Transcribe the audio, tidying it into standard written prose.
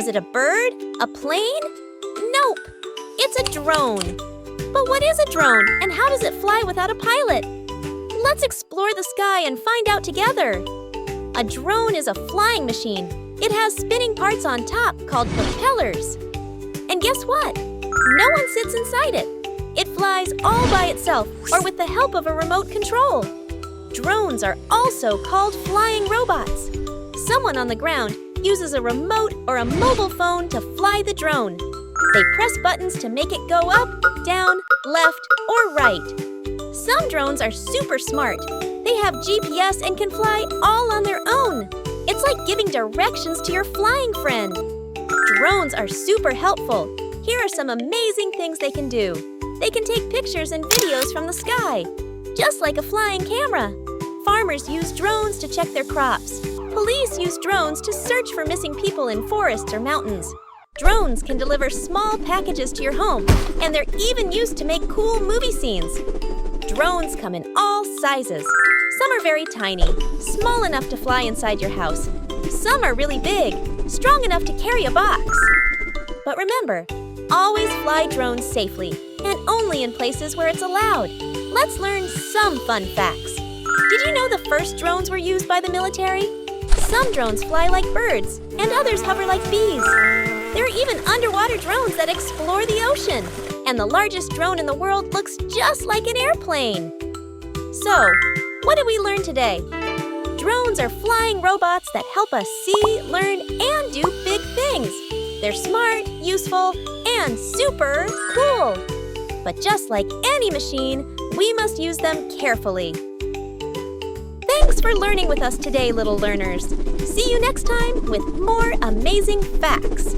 Was it a bird? A plane? Nope, it's a drone. But what is a drone, and how does it fly without a pilot? Let's explore the sky and find out together. A drone is a flying machine. It has spinning parts on top called propellers. And guess what? No one sits inside it. It flies all by itself or with the help of a remote control. Drones are also called flying robots. Someone on the ground uses a remote or a mobile phone to fly the drone. They press buttons to make it go up, down, left, or right. Some drones are super smart. They have GPS and can fly all on their own. It's like giving directions to your flying friend. Drones are super helpful. Here are some amazing things they can do. They can take pictures and videos from the sky, just like a flying camera. Farmers use drones to check their crops. Police use drones to search for missing people in forests or mountains. Drones can deliver small packages to your home, and they're even used to make cool movie scenes. Drones come in all sizes. Some are very tiny, small enough to fly inside your house. Some are really big, strong enough to carry a box. But remember, always fly drones safely, and only in places where it's allowed. Let's learn some fun facts. Did you know the first drones were used by the military? Some drones fly like birds, and others hover like bees. There are even underwater drones that explore the ocean. And the largest drone in the world looks just like an airplane. So, what did we learn today? Drones are flying robots that help us see, learn, and do big things. They're smart, useful, and super cool. But just like any machine, we must use them carefully. Thanks for learning with us today, little learners. See you next time with more amazing facts.